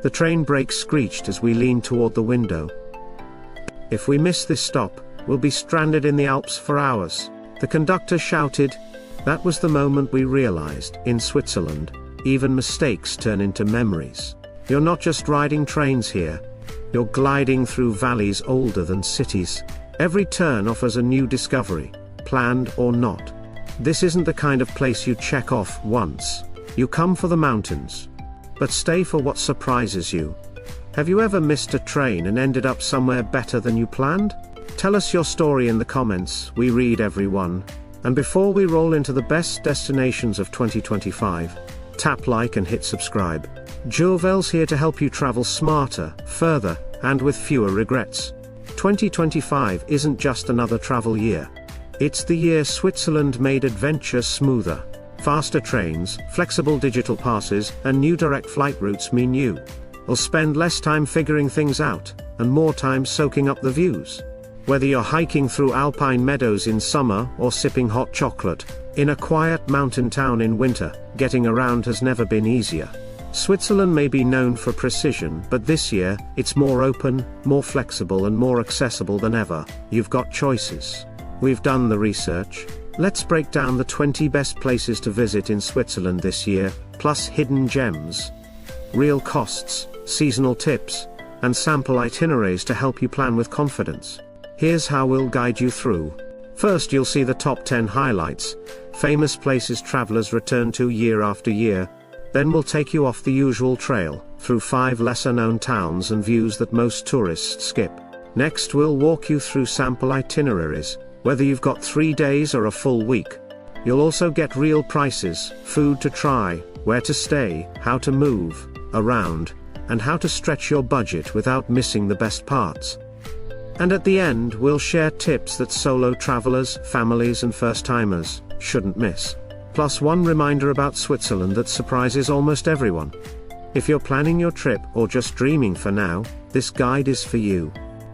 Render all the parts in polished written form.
The train brakes screeched as we leaned toward the window. If we miss this stop, we'll be stranded in the Alps for hours, the conductor shouted. That was the moment we realized, in Switzerland, even mistakes turn into memories. You're not just riding trains here. You're gliding through valleys older than cities. Every turn offers a new discovery, planned or not. This isn't the kind of place you check off once. You come for the mountains, but stay for what surprises you. Have you ever missed a train and ended up somewhere better than you planned? Tell us your story in the comments, we read every one. And before we roll into the best destinations of 2025, tap like and hit subscribe. Jovel's here to help you travel smarter, further, and with fewer regrets. 2025 isn't just another travel year. It's the year Switzerland made adventure smoother. Faster trains, flexible digital passes, and new direct flight routes mean you will spend less time figuring things out, and more time soaking up the views. Whether you're hiking through alpine meadows in summer or sipping hot chocolate in a quiet mountain town in winter, getting around has never been easier. Switzerland may be known for precision, but this year, it's more open, more flexible and more accessible than ever. You've got choices. We've done the research. Let's break down the 20 best places to visit in Switzerland this year, plus hidden gems, real costs, seasonal tips, and sample itineraries to help you plan with confidence. Here's how we'll guide you through. First, you'll see the top 10 highlights, famous places travelers return to year after year. Then we'll take you off the usual trail, through 5 lesser-known towns and views that most tourists skip. Next, we'll walk you through sample itineraries, whether you've got 3 days or a full week. You'll also get real prices, food to try, where to stay, how to move around, and how to stretch your budget without missing the best parts. And at the end, we'll share tips that solo travelers, families and first-timers shouldn't miss. Plus one reminder about Switzerland that surprises almost everyone. If you're planning your trip or just dreaming for now, this guide is for you.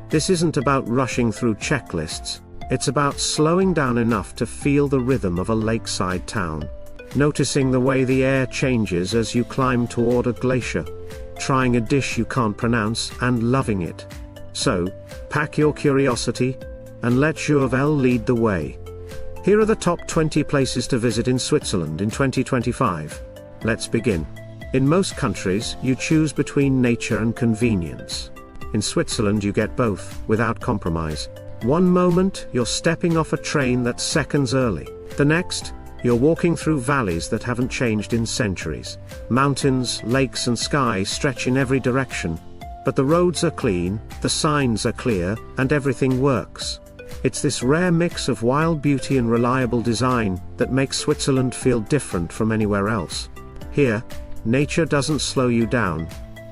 This isn't about rushing through checklists. It's about slowing down enough to feel the rhythm of a lakeside town. Noticing the way the air changes as you climb toward a glacier. Trying a dish you can't pronounce and loving it. So, pack your curiosity and let Jovel lead the way. Here are the top 20 places to visit in Switzerland in 2025. Let's begin. In most countries, you choose between nature and convenience. In Switzerland you get both, without compromise. One moment, you're stepping off a train that's seconds early. The next, you're walking through valleys that haven't changed in centuries. Mountains, lakes and sky stretch in every direction. But the roads are clean, the signs are clear, and everything works. It's this rare mix of wild beauty and reliable design that makes Switzerland feel different from anywhere else. Here, nature doesn't slow you down.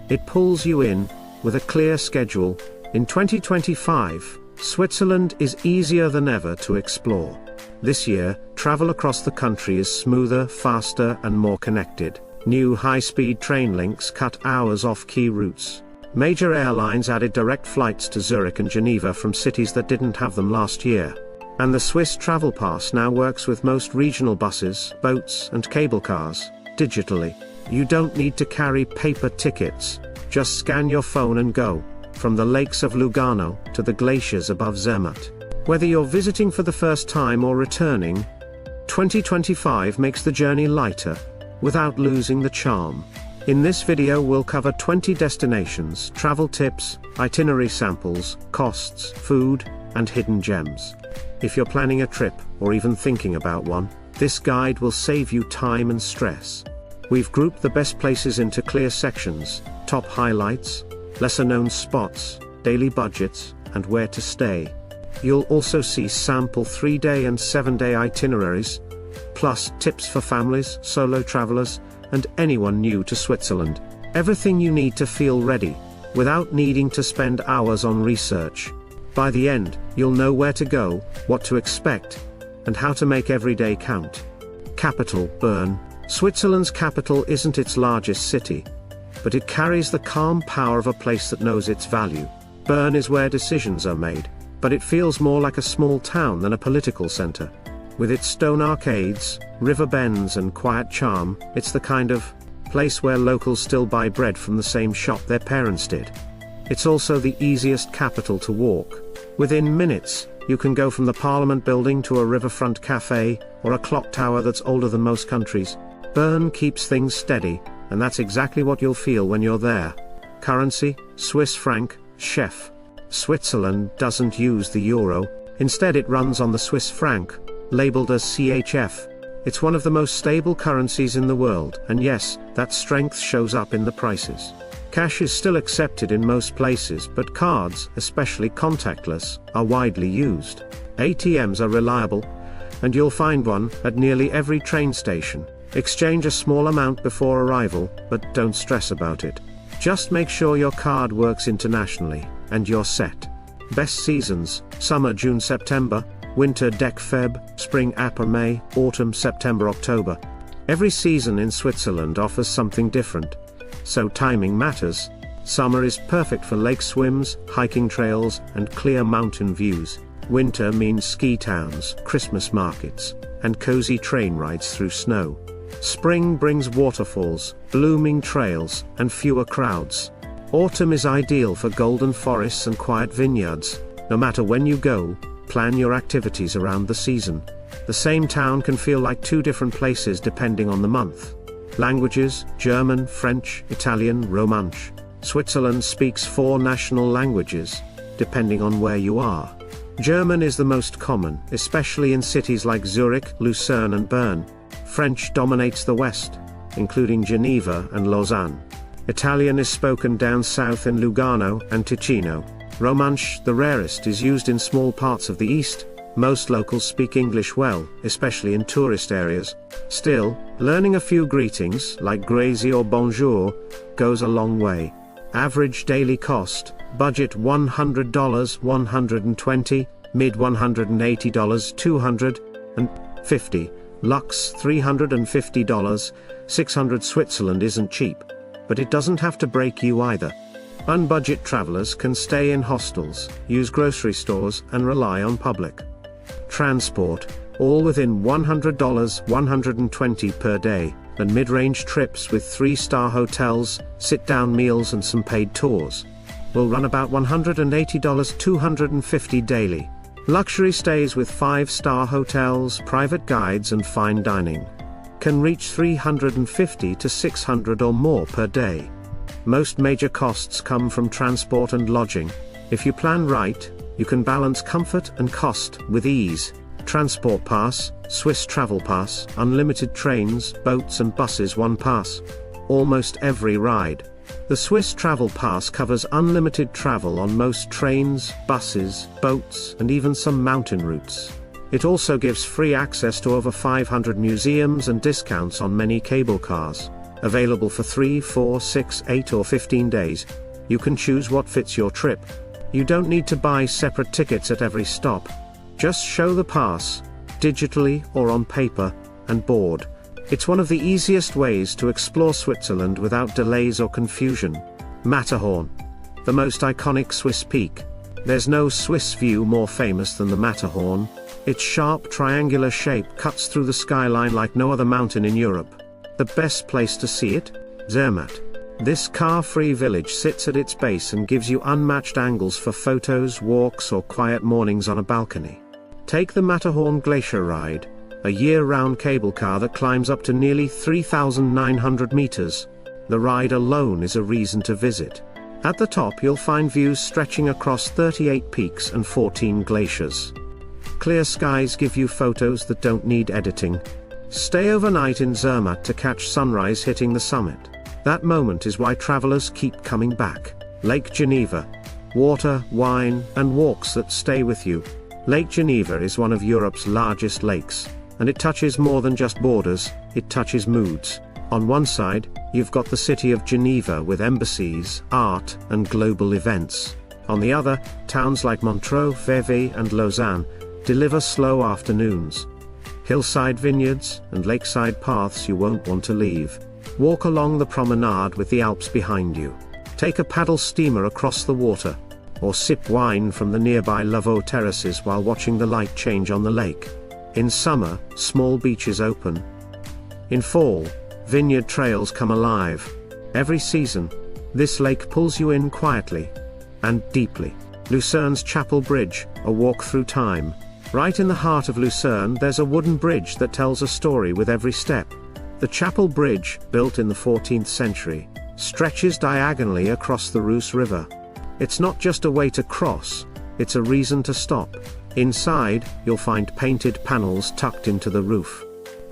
It pulls you in, with a clear schedule. In 2025, Switzerland is easier than ever to explore. This year, travel across the country is smoother, faster and more connected. New high-speed train links cut hours off key routes. Major airlines added direct flights to Zurich and Geneva from cities that didn't have them last year. And the Swiss Travel Pass now works with most regional buses, boats and cable cars, digitally. You don't need to carry paper tickets, just scan your phone and go. From the lakes of Lugano to the glaciers above Zermatt. Whether you're visiting for the first time or returning, 2025 makes the journey lighter, without losing the charm. In this video we'll cover 20 destinations, travel tips, itinerary samples, costs, food, and hidden gems. If you're planning a trip, or even thinking about one, this guide will save you time and stress. We've grouped the best places into clear sections, top highlights, lesser-known spots, daily budgets, and where to stay. You'll also see sample 3-day and 7-day itineraries, plus tips for families, solo travelers, and anyone new to Switzerland. Everything you need to feel ready, without needing to spend hours on research. By the end, you'll know where to go, what to expect, and how to make every day count. Capital, Bern. Switzerland's capital isn't its largest city, but it carries the calm power of a place that knows its value. Bern is where decisions are made, but it feels more like a small town than a political center. With its stone arcades, river bends and quiet charm, it's the kind of place where locals still buy bread from the same shop their parents did. It's also the easiest capital to walk. Within minutes, you can go from the Parliament building to a riverfront cafe, or a clock tower that's older than most countries. Bern keeps things steady, and that's exactly what you'll feel when you're there. Currency, Swiss franc, chef. Switzerland doesn't use the euro, instead it runs on the Swiss franc, labeled as CHF. It's one of the most stable currencies in the world, and yes, that strength shows up in the prices. Cash is still accepted in most places, but cards, especially contactless, are widely used. ATMs are reliable, and you'll find one at nearly every train station. Exchange a small amount before arrival, but don't stress about it. Just make sure your card works internationally, and you're set. Best seasons: summer June September, winter Dec Feb, spring April May, autumn September October. Every season in Switzerland offers something different, so timing matters. Summer is perfect for lake swims, hiking trails, and clear mountain views. Winter means ski towns, Christmas markets, and cozy train rides through snow. Spring brings waterfalls, blooming trails, and fewer crowds. Autumn is ideal for golden forests and quiet vineyards. No matter when you go, plan your activities around the season. The same town can feel like two different places depending on the month. Languages: German, French, Italian, Romansh. Switzerland speaks 4 national languages, depending on where you are. German is the most common, especially in cities like Zurich, Lucerne and Bern. French dominates the west, including Geneva and Lausanne. Italian is spoken down south in Lugano and Ticino. Romansh, the rarest, is used in small parts of the east. Most locals speak English well, especially in tourist areas. Still, learning a few greetings, like grazie or bonjour, goes a long way. Average daily cost: budget $100, $120, mid $180, $250, lux $350, $600. Switzerland isn't cheap, but it doesn't have to break you either. Unbudget travelers can stay in hostels, use grocery stores, and rely on public transport, all within $100, $120 per day, and mid-range trips with 3-star hotels, sit-down meals and some paid tours will run about $180, $250 daily. Luxury stays with 5-star hotels, private guides and fine dining can reach $350 to $600 or more per day. Most major costs come from transport and lodging. If you plan right, you can balance comfort and cost with ease. Transport pass, Swiss travel pass, unlimited trains, boats and buses, one pass. Almost every ride. The Swiss travel pass covers unlimited travel on most trains, buses, boats, and even some mountain routes. It also gives free access to over 500 museums and discounts on many cable cars. Available for 3, 4, 6, 8 or 15 days. You can choose what fits your trip. You don't need to buy separate tickets at every stop. Just show the pass, digitally or on paper, and board. It's one of the easiest ways to explore Switzerland without delays or confusion. Matterhorn, the most iconic Swiss peak. There's no Swiss view more famous than the Matterhorn. Its sharp triangular shape cuts through the skyline like no other mountain in Europe. The best place to see it? Zermatt. This car-free village sits at its base and gives you unmatched angles for photos, walks or quiet mornings on a balcony. Take the Matterhorn Glacier ride, a year-round cable car that climbs up to nearly 3,900 meters. The ride alone is a reason to visit. At the top you'll find views stretching across 38 peaks and 14 glaciers. Clear skies give you photos that don't need editing. Stay overnight in Zermatt to catch sunrise hitting the summit. That moment is why travelers keep coming back. Lake Geneva. Water, wine, and walks that stay with you. Lake Geneva is one of Europe's largest lakes, and it touches more than just borders, it touches moods. On one side, you've got the city of Geneva with embassies, art, and global events. On the other, towns like Montreux, Vevey, and Lausanne deliver slow afternoons. Hillside vineyards, and lakeside paths you won't want to leave. Walk along the promenade with the Alps behind you. Take a paddle steamer across the water, or sip wine from the nearby Lavaux terraces while watching the light change on the lake. In summer, small beaches open. In fall, Vineyard trails come alive. Every season, this lake pulls you in quietly and deeply. Lucerne's Chapel Bridge, a walk through time. Right in the heart of Lucerne, there's a wooden bridge that tells a story with every step. The Chapel Bridge, built in the 14th century, stretches diagonally across the Reuss River. It's not just a way to cross, it's a reason to stop. Inside, you'll find painted panels tucked into the roof.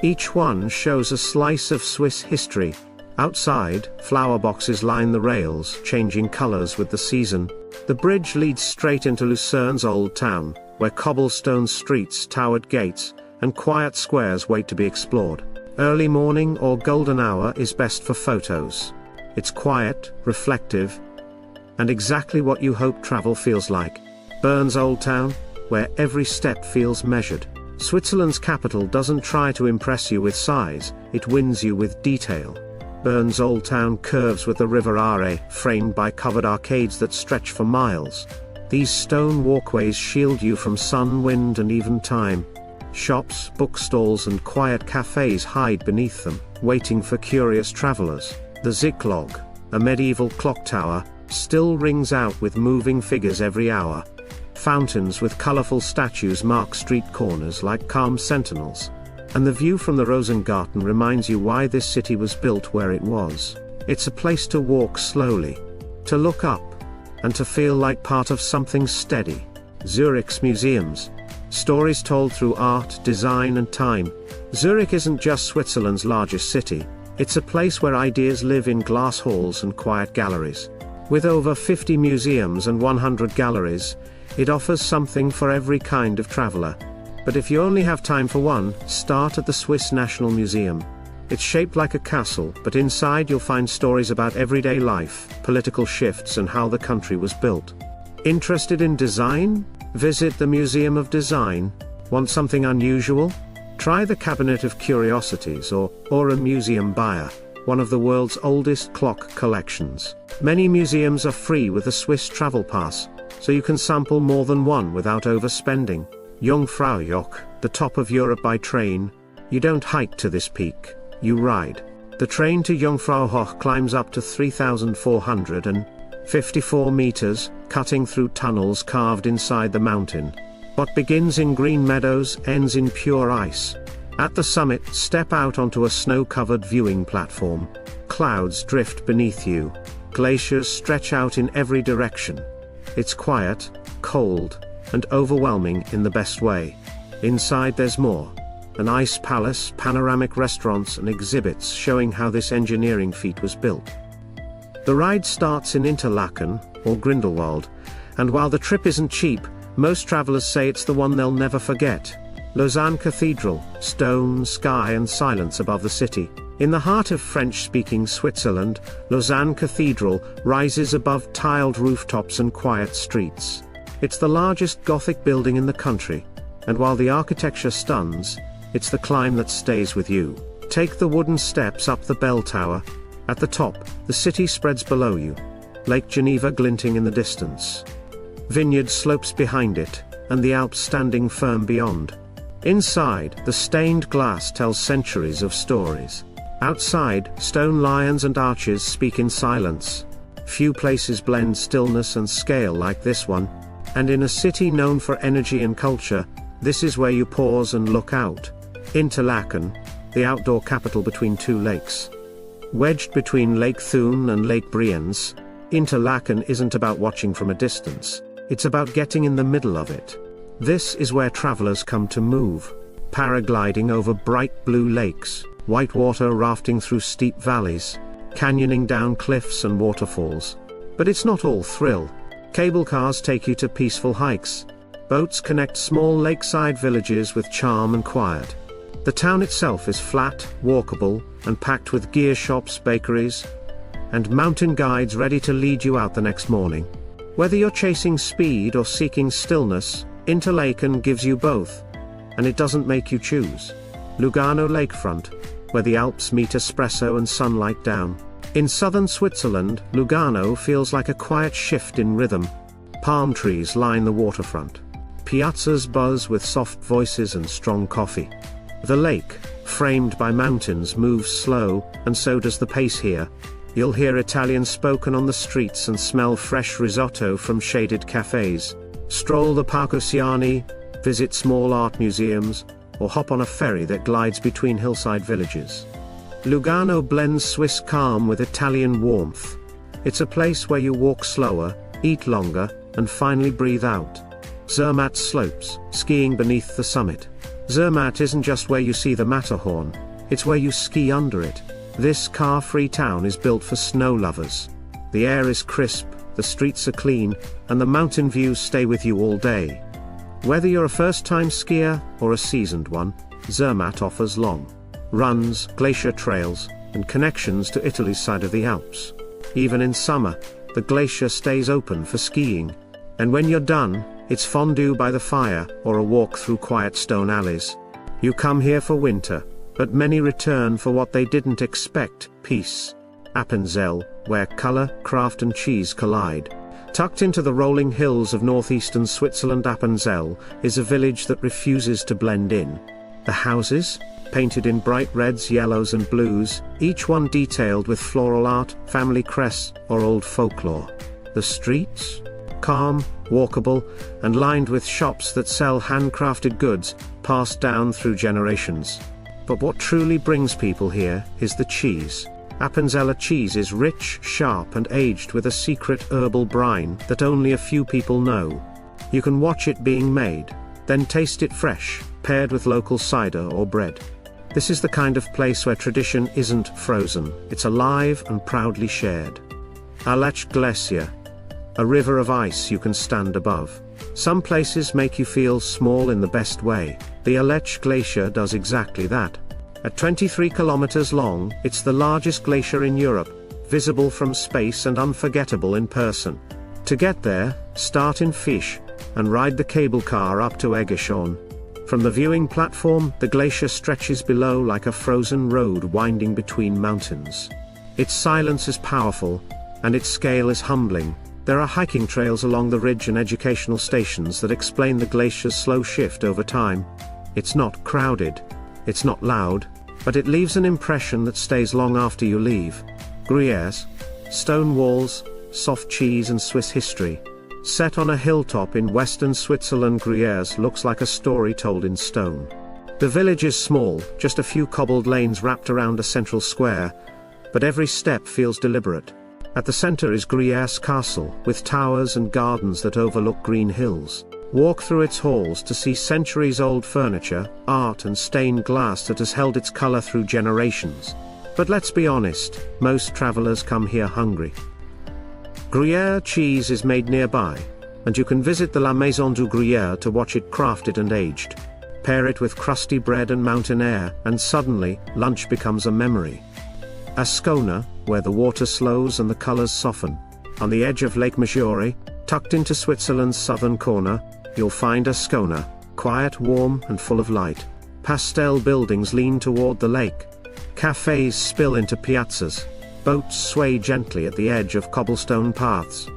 Each one shows a slice of Swiss history. Outside, flower boxes line the rails, changing colors with the season. The bridge leads straight into Lucerne's old town, where cobblestone streets, towered gates, and quiet squares wait to be explored. Early morning or golden hour is best for photos. It's quiet, reflective, and exactly what you hope travel feels like. Bern's Old Town, where every step feels measured. Switzerland's capital doesn't try to impress you with size, it wins you with detail. Bern's Old Town curves with the River Aare, framed by covered arcades that stretch for miles. These stone walkways shield you from sun, wind, and even time. Shops, bookstalls, and quiet cafes hide beneath them, waiting for curious travelers. The Zyklog, a medieval clock tower, still rings out with moving figures every hour. Fountains with colorful statues mark street corners like calm sentinels. And the view from the Rosengarten reminds you why this city was built where it was. It's a place to walk slowly, to look up, and to feel like part of something steady. Zurich's museums. Stories told through art, design, and time. Zurich isn't just Switzerland's largest city, it's a place where ideas live in glass halls and quiet galleries. With over 50 museums and 100 galleries, it offers something for every kind of traveler. But if you only have time for one, start at the Swiss National Museum. It's shaped like a castle, but inside you'll find stories about everyday life, political shifts, and how the country was built. Interested in design? Visit the Museum of Design. Want something unusual? Try the Cabinet of Curiosities or a museum buyer, one of the world's oldest clock collections. Many museums are free with a Swiss travel pass, so you can sample more than one without overspending. Jungfraujoch, the top of Europe by train. You don't hike to this peak, you ride. The train to Jungfraujoch climbs up to 3,454 meters, cutting through tunnels carved inside the mountain. What begins in green meadows ends in pure ice. At the summit, step out onto a snow-covered viewing platform. Clouds drift beneath you. Glaciers stretch out in every direction. It's quiet, cold, and overwhelming in the best way. Inside there's more. An ice palace, panoramic restaurants, and exhibits showing how this engineering feat was built. The ride starts in Interlaken, or Grindelwald, and while the trip isn't cheap, most travelers say it's the one they'll never forget. Lausanne Cathedral, stone, sky, and silence above the city. In the heart of French-speaking Switzerland, Lausanne Cathedral rises above tiled rooftops and quiet streets. It's the largest Gothic building in the country, and while the architecture stuns, it's the climb that stays with you. Take the wooden steps up the bell tower. At the top, the city spreads below you. Lake Geneva glinting in the distance. Vineyard slopes behind it, and the Alps standing firm beyond. Inside, the stained glass tells centuries of stories. Outside, stone lions and arches speak in silence. Few places blend stillness and scale like this one. And in a city known for energy and culture, this is where you pause and look out. Interlaken, the outdoor capital between two lakes. Wedged between Lake Thun and Lake Brienz, Interlaken isn't about watching from a distance, it's about getting in the middle of it. This is where travelers come to move. Paragliding over bright blue lakes, whitewater rafting through steep valleys, canyoning down cliffs and waterfalls. But it's not all thrill. Cable cars take you to peaceful hikes. Boats connect small lakeside villages with charm and quiet. The town itself is flat, walkable, and packed with gear shops, bakeries, and mountain guides ready to lead you out the next morning. Whether you're chasing speed or seeking stillness, Interlaken gives you both. And it doesn't make you choose. Lugano lakefront, where the Alps meet espresso and sunlight down. In southern Switzerland, Lugano feels like a quiet shift in rhythm. Palm trees line the waterfront. Piazzas buzz with soft voices and strong coffee. The lake, framed by mountains, moves slow, and so does the pace here. You'll hear Italian spoken on the streets and smell fresh risotto from shaded cafes. Stroll the Parco Siani, visit small art museums, or hop on a ferry that glides between hillside villages. Lugano blends Swiss calm with Italian warmth. It's a place where you walk slower, eat longer, and finally breathe out. Zermatt slopes, skiing beneath the summit. Zermatt isn't just where you see the Matterhorn, it's where you ski under it. This car-free town is built for snow lovers. The air is crisp, the streets are clean, and the mountain views stay with you all day. Whether you're a first-time skier or a seasoned one, Zermatt offers long runs, glacier trails, and connections to Italy's side of the Alps. Even in summer, the glacier stays open for skiing. And when you're done, it's fondue by the fire, or a walk through quiet stone alleys. You come here for winter, but many return for what they didn't expect: peace. Appenzell, where color, craft and cheese collide. Tucked into the rolling hills of northeastern Switzerland, Appenzell is a village that refuses to blend in. The houses? Painted in bright reds, yellows and blues, each one detailed with floral art, family crests, or old folklore. The streets? Calm, walkable, and lined with shops that sell handcrafted goods, passed down through generations. But what truly brings people here is the cheese. Appenzeller cheese is rich, sharp and aged with a secret herbal brine that only a few people know. You can watch it being made, then taste it fresh, paired with local cider or bread. This is the kind of place where tradition isn't frozen, it's alive and proudly shared. Aletsch Glacier. A river of ice you can stand above. Some places make you feel small in the best way. The Aletsch Glacier does exactly that. At 23 kilometers long, it's the largest glacier in Europe, visible from space and unforgettable in person. To get there, start in Fisch, and ride the cable car up to Egerschorn. From the viewing platform, the glacier stretches below like a frozen road winding between mountains. Its silence is powerful, and its scale is humbling. There are hiking trails along the ridge and educational stations that explain the glacier's slow shift over time. It's not crowded, it's not loud, but it leaves an impression that stays long after you leave. Gruyères, stone walls, soft cheese and Swiss history. Set on a hilltop in western Switzerland, Gruyères looks like a story told in stone. The village is small, just a few cobbled lanes wrapped around a central square, but every step feels deliberate. At the center is Gruyères Castle, with towers and gardens that overlook green hills. Walk through its halls to see centuries-old furniture, art and stained glass that has held its color through generations. But let's be honest, most travelers come here hungry. Gruyère cheese is made nearby, and you can visit the La Maison du Gruyère to watch it crafted and aged. Pair it with crusty bread and mountain air, and suddenly, lunch becomes a memory. Ascona, where the water slows and the colors soften. On the edge of Lake Maggiore, tucked into Switzerland's southern corner, you'll find Ascona, quiet, warm, and full of light. Pastel buildings lean toward the lake. Cafes spill into piazzas. Boats sway gently at the edge of cobblestone paths.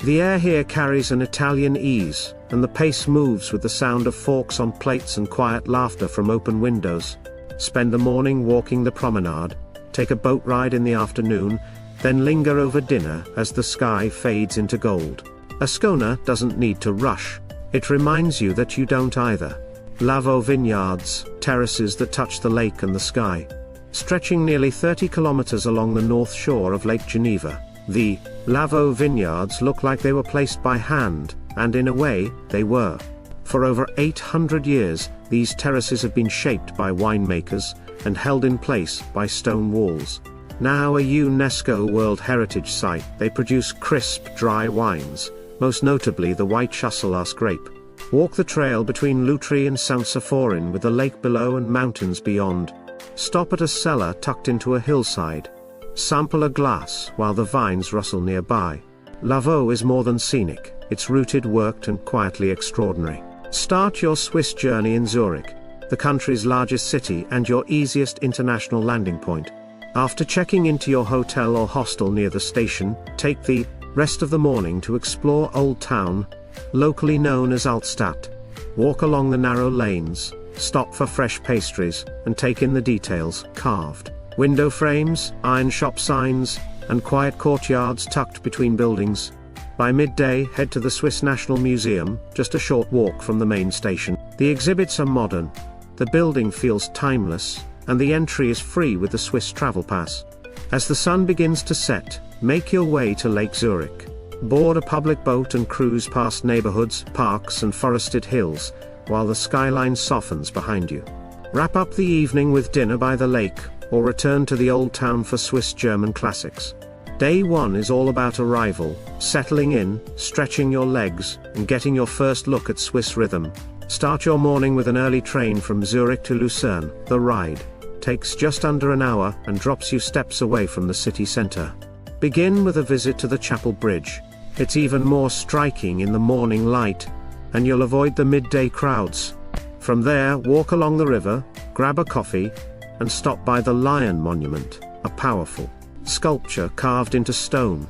The air here carries an Italian ease, and the pace moves with the sound of forks on plates and quiet laughter from open windows. Spend the morning walking the promenade, take a boat ride in the afternoon, then linger over dinner as the sky fades into gold. Ascona doesn't need to rush. It reminds you that you don't either. Lavaux Vineyards, terraces that touch the lake and the sky. Stretching nearly 30 kilometers along the north shore of Lake Geneva, the Lavaux Vineyards look like they were placed by hand, and in a way, they were. For over 800 years, these terraces have been shaped by winemakers, and held in place by stone walls. Now a UNESCO World Heritage Site, they produce crisp, dry wines, most notably the white Chasselas grape. Walk the trail between Lutry and Saint-Symphorien with the lake below and mountains beyond. Stop at a cellar tucked into a hillside. Sample a glass while the vines rustle nearby. Lavaux is more than scenic, it's rooted, worked and quietly extraordinary. Start your Swiss journey in Zurich, the country's largest city and your easiest international landing point. After checking into your hotel or hostel near the station, take the rest of the morning to explore Old Town, locally known as Altstadt. Walk along the narrow lanes, stop for fresh pastries, and take in the details: carved window frames, iron shop signs, and quiet courtyards tucked between buildings. By midday, head to the Swiss National Museum, just a short walk from the main station. The exhibits are modern, the building feels timeless, and the entry is free with the Swiss travel pass. As the sun begins to set, make your way to Lake Zurich. Board a public boat and cruise past neighborhoods, parks and forested hills, while the skyline softens behind you. Wrap up the evening with dinner by the lake, or return to the old town for Swiss-German classics. Day 1 is all about arrival, settling in, stretching your legs, and getting your first look at Swiss rhythm. Start your morning with an early train from Zurich to Lucerne. The ride takes just under an hour and drops you steps away from the city center. Begin with a visit to the Chapel Bridge. It's even more striking in the morning light, and you'll avoid the midday crowds. From there, walk along the river, grab a coffee, and stop by the Lion Monument, a powerful sculpture carved into stone,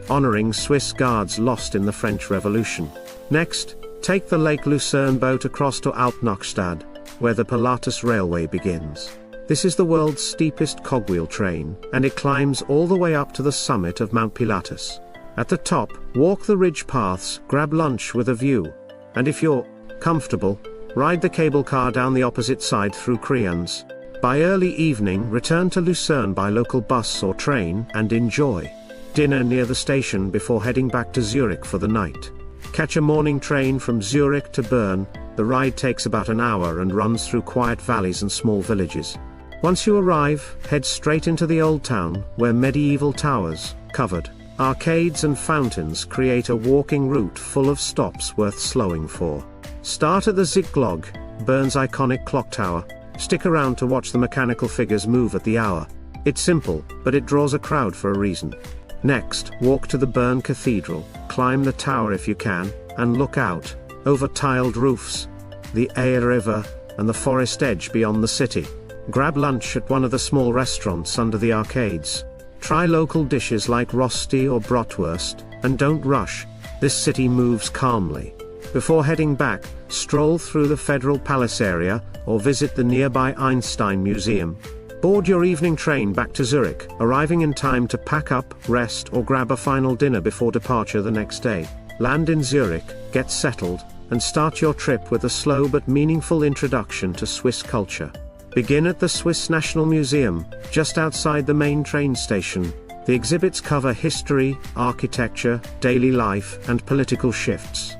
honoring Swiss guards lost in the French Revolution. Next, take the Lake Lucerne boat across to Alpnachstad, where the Pilatus Railway begins. This is the world's steepest cogwheel train, and it climbs all the way up to the summit of Mount Pilatus. At the top, walk the ridge paths, grab lunch with a view, and if you're comfortable, ride the cable car down the opposite side through Crayons. By early evening, return to Lucerne by local bus or train, and enjoy dinner near the station before heading back to Zurich for the night. Catch a morning train from Zurich to Bern. The ride takes about an hour and runs through quiet valleys and small villages. Once you arrive, head straight into the old town, where medieval towers, covered arcades and fountains create a walking route full of stops worth slowing for. Start at the Zitglogge, Bern's iconic clock tower. Stick around to watch the mechanical figures move at the hour. It's simple, but it draws a crowd for a reason. Next, walk to the Bern Cathedral, climb the tower if you can, and look out over tiled roofs, the Aire River, and the forest edge beyond the city. Grab lunch at one of the small restaurants under the arcades. Try local dishes like Rosti or Bratwurst, and don't rush. This city moves calmly. Before heading back, stroll through the Federal Palace area, or visit the nearby Einstein Museum. Board your evening train back to Zurich, arriving in time to pack up, rest, or grab a final dinner before departure the next day. Land in Zurich, get settled, and start your trip with a slow but meaningful introduction to Swiss culture. Begin at the Swiss National Museum, just outside the main train station. The exhibits cover history, architecture, daily life, and political shifts.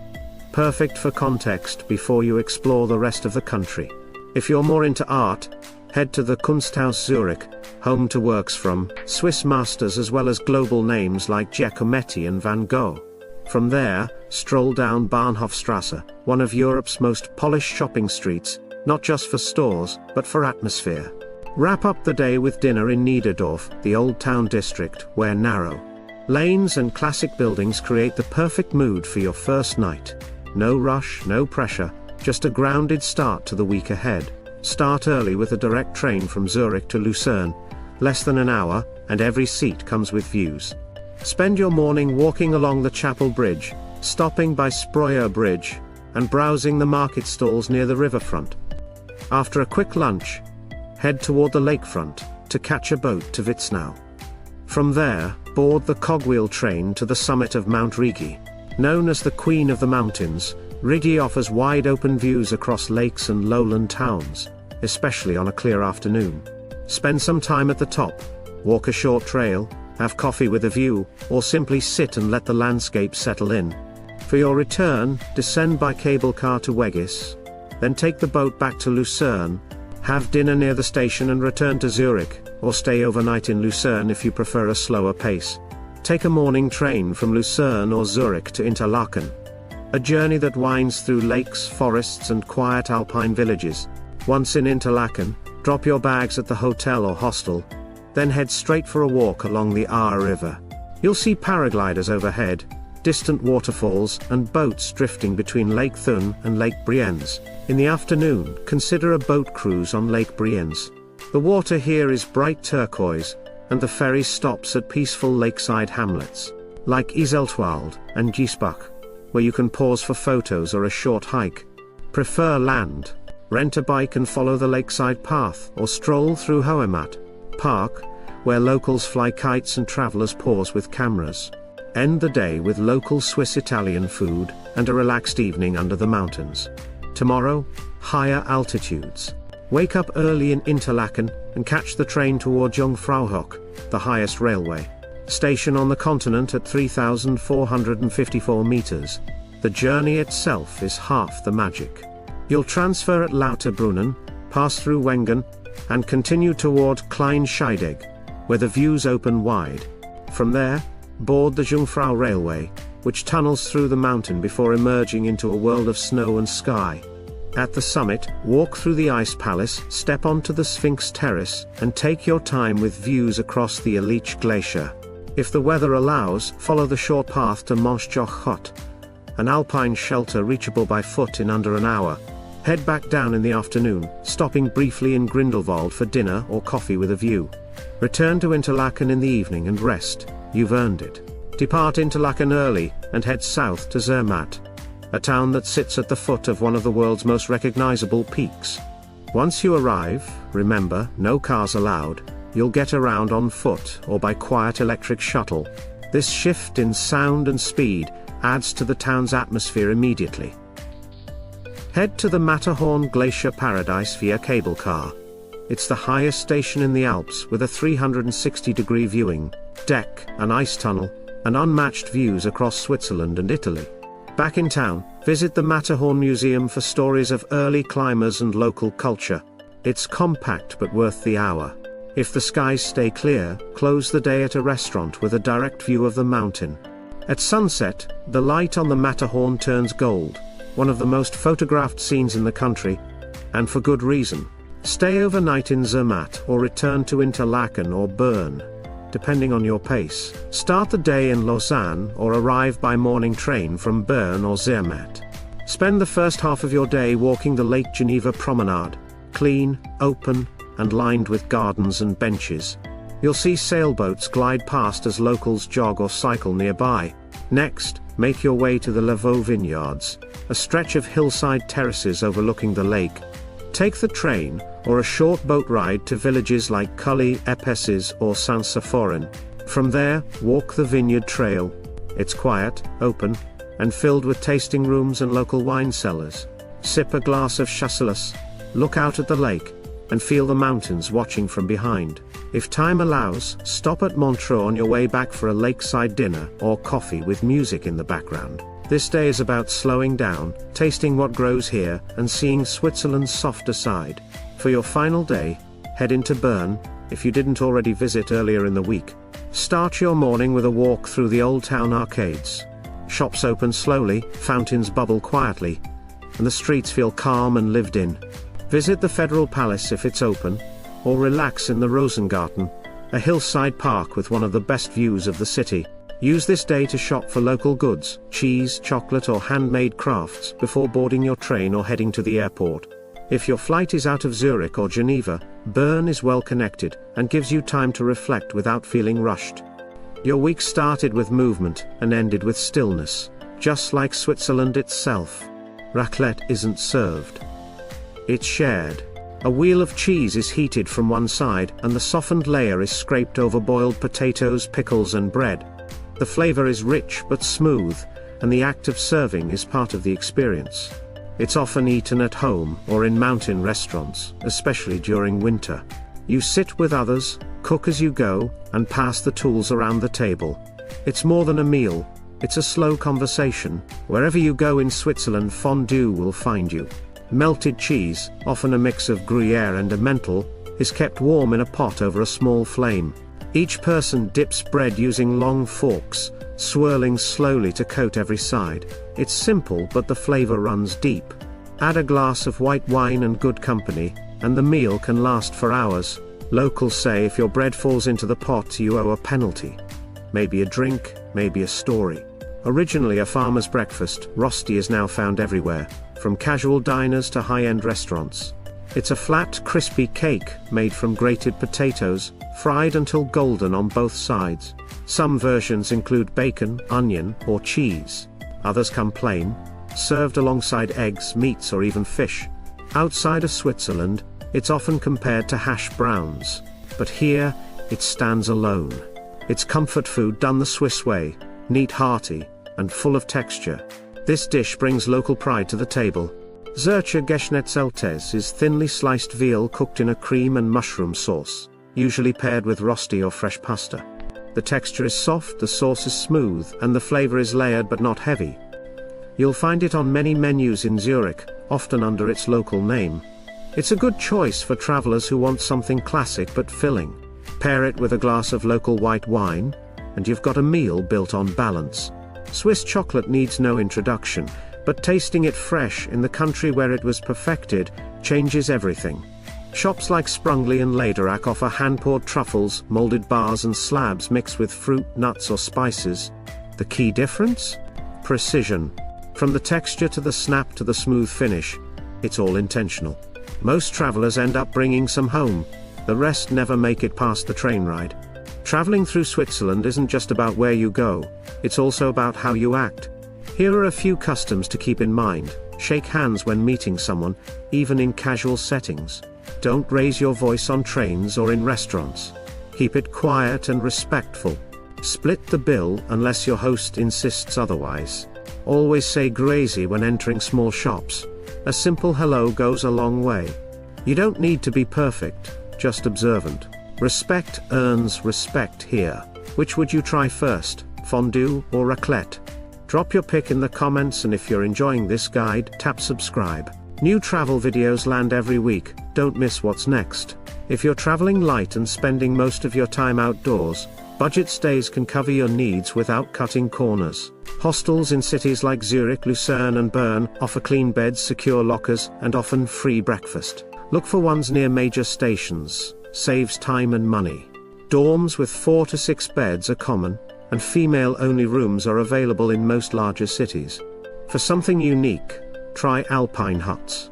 Perfect for context before you explore the rest of the country. If you're more into art, head to the Kunsthaus Zurich, home to works from Swiss masters as well as global names like Giacometti and Van Gogh. From there, stroll down Bahnhofstrasse, one of Europe's most polished shopping streets, not just for stores, but for atmosphere. Wrap up the day with dinner in Niederdorf, the old town district, where narrow lanes and classic buildings create the perfect mood for your first night. No rush, no pressure, just a grounded start to the week ahead. Start early with a direct train from Zurich to Lucerne, less than an hour, and every seat comes with views. Spend your morning walking along the Chapel Bridge, stopping by Spreuer Bridge, and browsing the market stalls near the riverfront. After a quick lunch, head toward the lakefront, to catch a boat to Witznau. From there, board the cogwheel train to the summit of Mount Rigi. Known as the Queen of the Mountains, Rigi offers wide-open views across lakes and lowland towns, especially on a clear afternoon. Spend some time at the top, walk a short trail, have coffee with a view, or simply sit and let the landscape settle in. For your return, descend by cable car to Weggis, then take the boat back to Lucerne, have dinner near the station and return to Zurich, or stay overnight in Lucerne if you prefer a slower pace. Take a morning train from Lucerne or Zurich to Interlaken, a journey that winds through lakes, forests and quiet alpine villages. Once in Interlaken, drop your bags at the hotel or hostel, then head straight for a walk along the Aare River. You'll see paragliders overhead, distant waterfalls, and boats drifting between Lake Thun and Lake Brienz. In the afternoon, consider a boat cruise on Lake Brienz. The water here is bright turquoise, and the ferry stops at peaceful lakeside hamlets, like Iseltwald and Giesbach, where you can pause for photos or a short hike. Prefer land? Rent a bike and follow the lakeside path, or stroll through Hoemat Park, where locals fly kites and travelers pause with cameras. End the day with local Swiss-Italian food, and a relaxed evening under the mountains. Tomorrow, higher altitudes. Wake up early in Interlaken, and catch the train toward Jungfraujoch, the highest railway station on the continent at 3,454 meters. The journey itself is half the magic. You'll transfer at Lauterbrunnen, pass through Wengen, and continue toward Kleinscheidegg, where the views open wide. From there, board the Jungfrau Railway, which tunnels through the mountain before emerging into a world of snow and sky. At the summit, walk through the Ice Palace, step onto the Sphinx Terrace, and take your time with views across the Aletsch Glacier. If the weather allows, follow the short path to Monschjoch, an alpine shelter reachable by foot in under an hour. Head back down in the afternoon, stopping briefly in Grindelwald for dinner or coffee with a view. Return to Interlaken in the evening and rest, you've earned it. Depart Interlaken early, and head south to Zermatt, a town that sits at the foot of one of the world's most recognizable peaks. Once you arrive, remember, no cars allowed. You'll get around on foot or by quiet electric shuttle. This shift in sound and speed adds to the town's atmosphere immediately. Head to the Matterhorn Glacier Paradise via cable car. It's the highest station in the Alps with a 360-degree viewing deck, an ice tunnel, and unmatched views across Switzerland and Italy. Back in town, visit the Matterhorn Museum for stories of early climbers and local culture. It's compact but worth the hour. If the skies stay clear, close the day at a restaurant with a direct view of the mountain. At sunset, the light on the Matterhorn turns gold, one of the most photographed scenes in the country, and for good reason. Stay overnight in Zermatt or return to Interlaken or Bern, depending on your pace. Start the day in Lucerne or arrive by morning train from Bern or Zermatt. Spend the first half of your day walking the Lake Geneva promenade, clean, open, and lined with gardens and benches. You'll see sailboats glide past as locals jog or cycle nearby. Next, make your way to the Lavaux Vineyards, a stretch of hillside terraces overlooking the lake. Take the train, or a short boat ride to villages like Cully, Epesses or Saint-Symphorien. From there, walk the vineyard trail. It's quiet, open, and filled with tasting rooms and local wine cellars. Sip a glass of chasselas, look out at the lake, and feel the mountains watching from behind. If time allows, stop at Montreux on your way back for a lakeside dinner or coffee with music in the background. This day is about slowing down, tasting what grows here, and seeing Switzerland's softer side. For your final day, head into Bern, if you didn't already visit earlier in the week. Start your morning with a walk through the old town arcades. Shops open slowly, fountains bubble quietly, and the streets feel calm and lived in. Visit the Federal Palace if it's open, or relax in the Rosengarten, a hillside park with one of the best views of the city. Use this day to shop for local goods, cheese, chocolate or handmade crafts before boarding your train or heading to the airport. If your flight is out of Zurich or Geneva, Bern is well connected and gives you time to reflect without feeling rushed. Your week started with movement and ended with stillness, just like Switzerland itself. Raclette isn't served. It's shared. A wheel of cheese is heated from one side and the softened layer is scraped over boiled potatoes, pickles and bread. The flavor is rich but smooth, and the act of serving is part of the experience. It's often eaten at home or in mountain restaurants, especially during winter. You sit with others, cook as you go, and pass the tools around the table. It's more than a meal, it's a slow conversation. Wherever you go in Switzerland, fondue will find you. Melted cheese, often a mix of Gruyere and Emmental, is kept warm in a pot over a small flame. Each person dips bread using long forks, swirling slowly to coat every side. It's simple but the flavor runs deep. Add a glass of white wine and good company, and the meal can last for hours. Locals say if your bread falls into the pot you owe a penalty. Maybe a drink, maybe a story. Originally a farmer's breakfast, rosti is now found everywhere, from casual diners to high-end restaurants. It's a flat, crispy cake, made from grated potatoes, fried until golden on both sides. Some versions include bacon, onion, or cheese. Others come plain, served alongside eggs, meats or even fish. Outside of Switzerland, it's often compared to hash browns. But here, it stands alone. It's comfort food done the Swiss way, neat, hearty, and full of texture. This dish brings local pride to the table. Zürcher Geschnetzeltes is thinly sliced veal cooked in a cream and mushroom sauce, usually paired with rosti or fresh pasta. The texture is soft, the sauce is smooth, and the flavor is layered but not heavy. You'll find it on many menus in Zurich, often under its local name. It's a good choice for travelers who want something classic but filling. Pair it with a glass of local white wine, and you've got a meal built on balance. Swiss chocolate needs no introduction, but tasting it fresh in the country where it was perfected changes everything. Shops like Sprungli and Lederach offer hand-poured truffles, molded bars and slabs mixed with fruit, nuts or spices. The key difference? Precision. From the texture to the snap to the smooth finish, it's all intentional. Most travelers end up bringing some home. The rest never make it past the train ride. Traveling through Switzerland isn't just about where you go, it's also about how you act. Here are a few customs to keep in mind. Shake hands when meeting someone, even in casual settings. Don't raise your voice on trains or in restaurants. Keep it quiet and respectful. Split the bill unless your host insists otherwise. Always say grazie when entering small shops. A simple hello goes a long way. You don't need to be perfect, just observant. Respect earns respect here. Which would you try first, fondue or raclette? Drop your pick in the comments, and if you're enjoying this guide, tap subscribe. New travel videos land every week, don't miss what's next. If you're traveling light and spending most of your time outdoors, budget stays can cover your needs without cutting corners. Hostels in cities like Zurich, Lucerne and Bern offer clean beds, secure lockers, and often free breakfast. Look for ones near major stations, saves time and money. Dorms with 4 to 6 beds are common, and female-only rooms are available in most larger cities. For something unique, try alpine huts.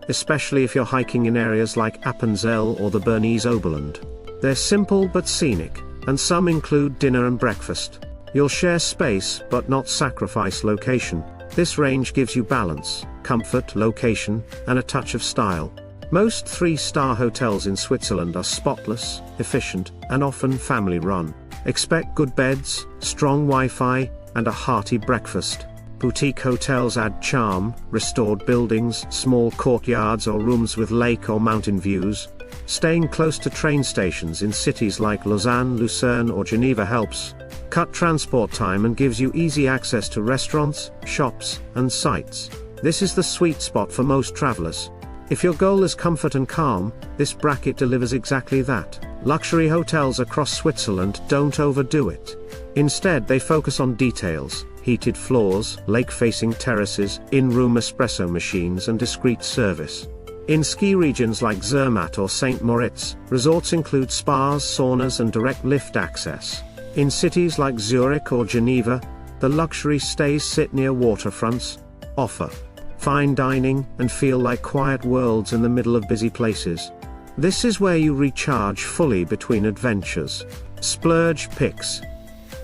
Especially if you're hiking in areas like Appenzell or the Bernese Oberland. They're simple but scenic, and some include dinner and breakfast. You'll share space but not sacrifice location. This range gives you balance, comfort, location, and a touch of style. Most 3-star hotels in Switzerland are spotless, efficient, and often family-run. Expect good beds, strong Wi-Fi, and a hearty breakfast. Boutique hotels add charm, restored buildings, small courtyards or rooms with lake or mountain views. Staying close to train stations in cities like Lausanne, Lucerne or Geneva helps cut transport time and gives you easy access to restaurants, shops, and sites. This is the sweet spot for most travelers. If your goal is comfort and calm, this bracket delivers exactly that. Luxury hotels across Switzerland don't overdo it. Instead, they focus on details: heated floors, lake-facing terraces, in-room espresso machines and discreet service. In ski regions like Zermatt or St. Moritz, resorts include spas, saunas and direct lift access. In cities like Zurich or Geneva, the luxury stays sit near waterfronts, offer fine dining, and feel like quiet worlds in the middle of busy places. This is where you recharge fully between adventures. Splurge picks.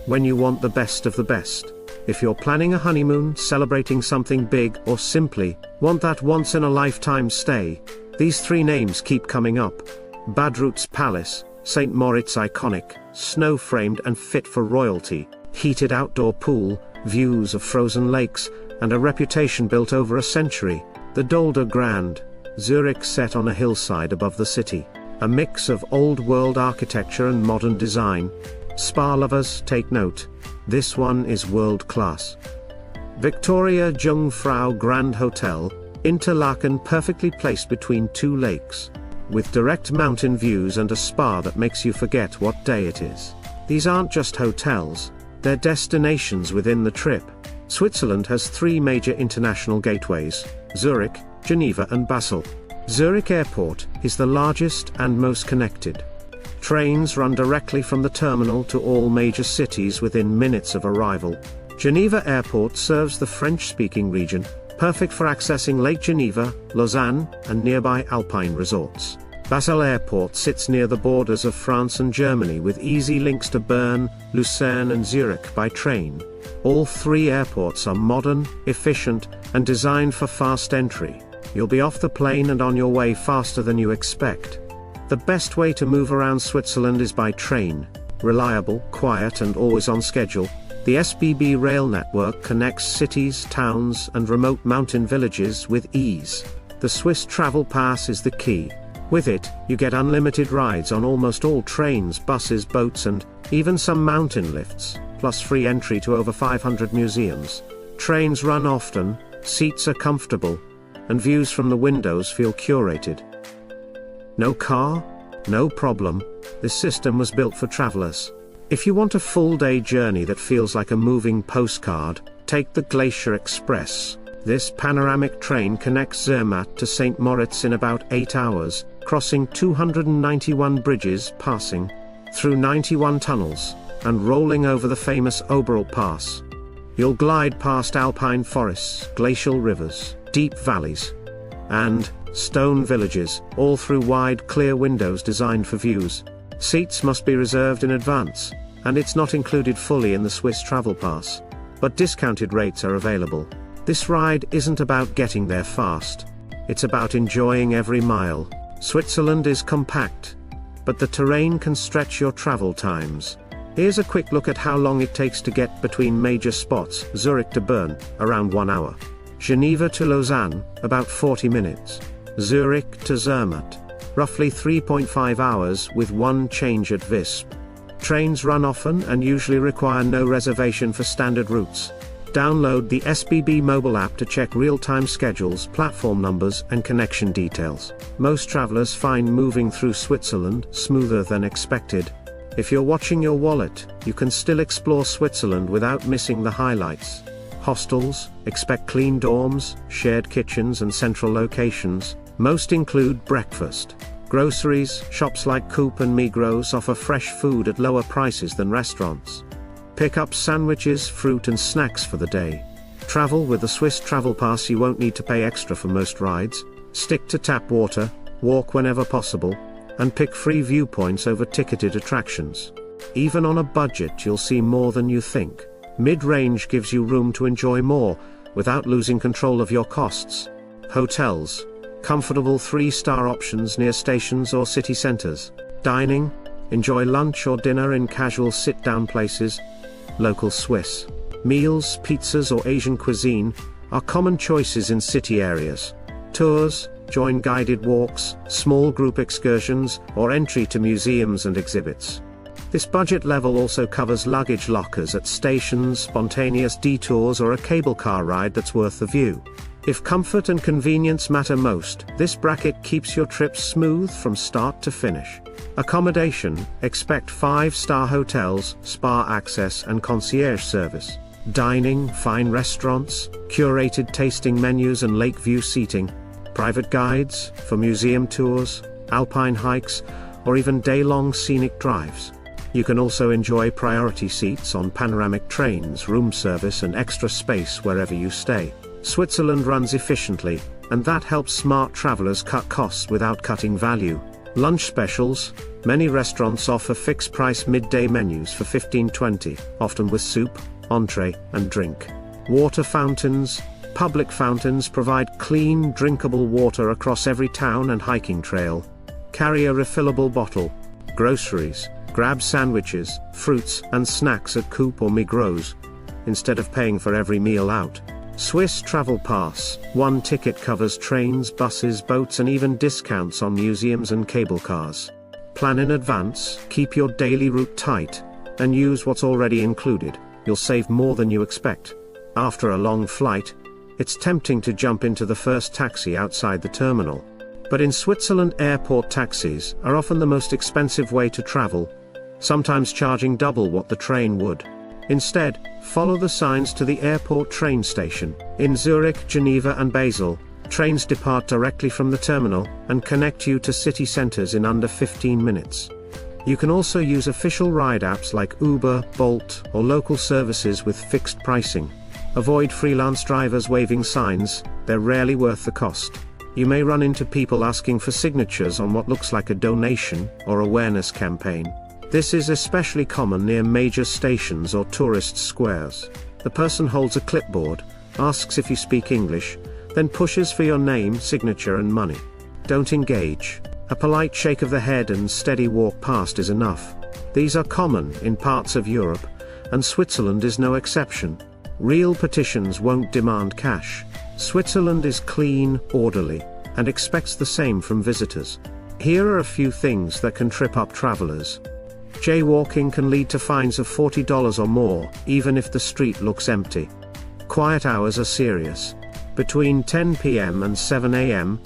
When you want the best of the best. If you're planning a honeymoon, celebrating something big, or simply want that once-in-a-lifetime stay, these 3 names keep coming up. Badruth's Palace, St. Moritz iconic, snow-framed and fit for royalty, heated outdoor pool, views of frozen lakes, and a reputation built over a century. The Dolder Grand, Zurich set on a hillside above the city. A mix of old-world architecture and modern design. Spa lovers, take note. This one is world-class. Victoria Jungfrau Grand Hotel, Interlaken, perfectly placed between 2 lakes. With direct mountain views and a spa that makes you forget what day it is. These aren't just hotels, they're destinations within the trip. Switzerland has 3 major international gateways: Zurich, Geneva and Basel. Zurich Airport is the largest and most connected. Trains run directly from the terminal to all major cities within minutes of arrival. Geneva Airport serves the French-speaking region, perfect for accessing Lake Geneva, Lausanne, and nearby alpine resorts. Basel Airport sits near the borders of France and Germany with easy links to Bern, Lucerne and Zurich by train. All 3 airports are modern, efficient, and designed for fast entry. You'll be off the plane and on your way faster than you expect. The best way to move around Switzerland is by train. Reliable, quiet and always on schedule, the SBB rail network connects cities, towns and remote mountain villages with ease. The Swiss Travel Pass is the key. With it, you get unlimited rides on almost all trains, buses, boats and even some mountain lifts, plus free entry to over 500 museums. Trains run often, seats are comfortable, and views from the windows feel curated. No car? No problem. This system was built for travelers. If you want a full-day journey that feels like a moving postcard, take the Glacier Express. This panoramic train connects Zermatt to St. Moritz in about 8 hours, crossing 291 bridges, passing through 91 tunnels, and rolling over the famous Oberl Pass. You'll glide past alpine forests, glacial rivers, deep valleys, and stone villages, all through wide, clear windows designed for views. Seats must be reserved in advance, and it's not included fully in the Swiss Travel Pass, but discounted rates are available. This ride isn't about getting there fast. It's about enjoying every mile. Switzerland is compact, but the terrain can stretch your travel times. Here's a quick look at how long it takes to get between major spots: Zurich to Bern, around 1 hour. Geneva to Lausanne, about 40 minutes. Zurich to Zermatt, roughly 3.5 hours with one change at Visp. Trains run often and usually require no reservation for standard routes. Download the SBB mobile app to check real-time schedules, platform numbers and connection details. Most travelers find moving through Switzerland smoother than expected. If you're watching your wallet, you can still explore Switzerland without missing the highlights. Hostels, expect clean dorms, shared kitchens and central locations. Most include breakfast. Groceries, shops like Coop and Migros offer fresh food at lower prices than restaurants. Pick up sandwiches, fruit and snacks for the day. Travel with the Swiss Travel Pass, you won't need to pay extra for most rides. Stick to tap water, walk whenever possible, and pick free viewpoints over ticketed attractions. Even on a budget, you'll see more than you think. Mid-range gives you room to enjoy more, without losing control of your costs. Hotels. Comfortable 3-star options near stations or city centers. Dining. Enjoy lunch or dinner in casual sit-down places. Local Swiss meals, pizzas or Asian cuisine are common choices in city areas. Tours. Join guided walks, small group excursions, or entry to museums and exhibits. This budget level also covers luggage lockers at stations, spontaneous detours or a cable car ride that's worth the view. If comfort and convenience matter most, this bracket keeps your trip smooth from start to finish. Accommodation. Expect 5-star hotels, spa access and concierge service. Dining, fine restaurants, curated tasting menus and lake view seating. Private guides, for museum tours, alpine hikes, or even day-long scenic drives. You can also enjoy priority seats on panoramic trains, room service and extra space wherever you stay. Switzerland runs efficiently, and that helps smart travelers cut costs without cutting value. Lunch specials. Many restaurants offer fixed-price midday menus for $15.20, often with soup, entree, and drink. Water fountains. Public fountains provide clean, drinkable water across every town and hiking trail. Carry a refillable bottle. Groceries. Grab sandwiches, fruits, and snacks at Coop or Migros, instead of paying for every meal out. Swiss Travel Pass. One ticket covers trains, buses, boats, and even discounts on museums and cable cars. Plan in advance, keep your daily route tight, and use what's already included. You'll save more than you expect. After a long flight, it's tempting to jump into the first taxi outside the terminal. But in Switzerland, airport taxis are often the most expensive way to travel, sometimes charging double what the train would. Instead, follow the signs to the airport train station. In Zurich, Geneva and Basel, trains depart directly from the terminal, and connect you to city centers in under 15 minutes. You can also use official ride apps like Uber, Bolt, or local services with fixed pricing. Avoid freelance drivers waving signs, they're rarely worth the cost. You may run into people asking for signatures on what looks like a donation or awareness campaign. This is especially common near major stations or tourist squares. The person holds a clipboard, asks if you speak English, then pushes for your name, signature and money. Don't engage. A polite shake of the head and steady walk past is enough. These are common in parts of Europe, and Switzerland is no exception. Real petitions won't demand cash. Switzerland is clean, orderly, and expects the same from visitors. Here are a few things that can trip up travelers. Jaywalking can lead to fines of $40 or more, even if the street looks empty. Quiet hours are serious. Between 10 p.m. and 7 a.m.,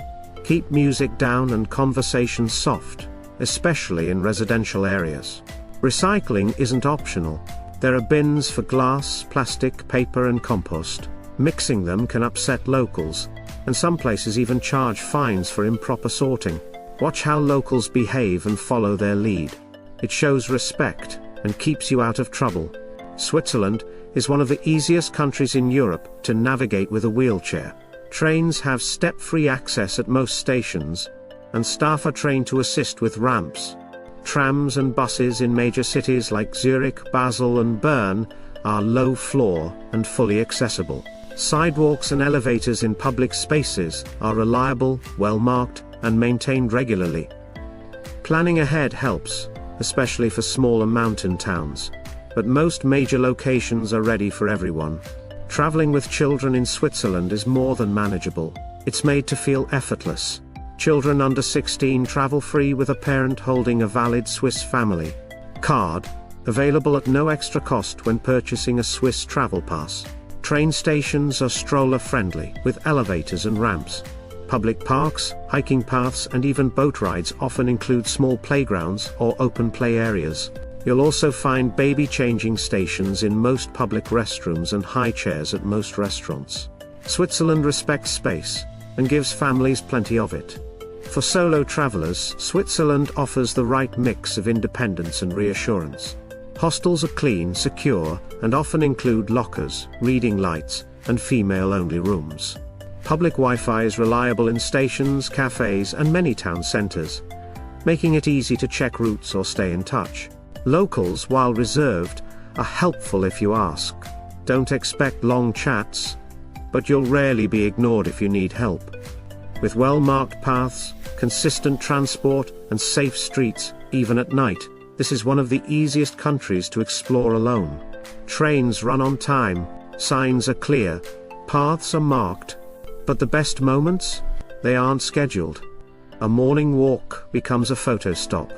keep music down and conversations soft, especially in residential areas. Recycling isn't optional. There are bins for glass, plastic, paper and compost. Mixing them can upset locals, and some places even charge fines for improper sorting. Watch how locals behave and follow their lead. It shows respect, and keeps you out of trouble. Switzerland is one of the easiest countries in Europe to navigate with a wheelchair. Trains have step-free access at most stations, and staff are trained to assist with ramps. Trams and buses in major cities like Zurich, Basel and Bern are low floor and fully accessible. Sidewalks and elevators in public spaces are reliable, well marked, and maintained regularly. Planning ahead helps, especially for smaller mountain towns. But most major locations are ready for everyone. Traveling with children in Switzerland is more than manageable. It's made to feel effortless. Children under 16 travel free with a parent holding a valid Swiss family card, available at no extra cost when purchasing a Swiss travel pass. Train stations are stroller friendly, with elevators and ramps. Public parks, hiking paths and even boat rides often include small playgrounds or open play areas. You'll also find baby changing stations in most public restrooms and high chairs at most restaurants. Switzerland respects space, and gives families plenty of it. For solo travelers, Switzerland offers the right mix of independence and reassurance. Hostels are clean, secure, and often include lockers, reading lights, and female-only rooms. Public Wi-Fi is reliable in stations, cafes, and many town centers, making it easy to check routes or stay in touch. Locals, while reserved, are helpful if you ask. Don't expect long chats, but you'll rarely be ignored if you need help. With well-marked paths, consistent transport, and safe streets, even at night, this is one of the easiest countries to explore alone. Trains run on time, signs are clear, paths are marked, but the best moments? They aren't scheduled. A morning walk becomes a photo stop.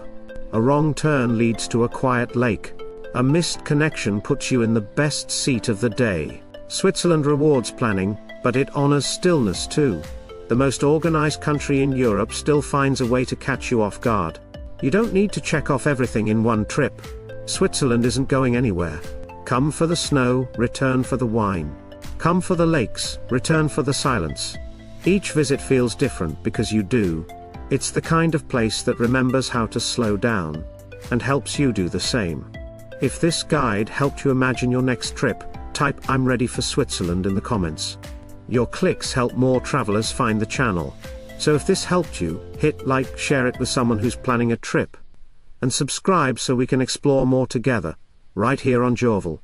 A wrong turn leads to a quiet lake. A missed connection puts you in the best seat of the day. Switzerland rewards planning, but it honors stillness too. The most organized country in Europe still finds a way to catch you off guard. You don't need to check off everything in one trip. Switzerland isn't going anywhere. Come for the snow, return for the wine. Come for the lakes, return for the silence. Each visit feels different because you do. It's the kind of place that remembers how to slow down, and helps you do the same. If this guide helped you imagine your next trip, type "I'm ready for Switzerland" in the comments. Your clicks help more travelers find the channel. So if this helped you, hit like, share it with someone who's planning a trip. And subscribe so we can explore more together, right here on Jorval.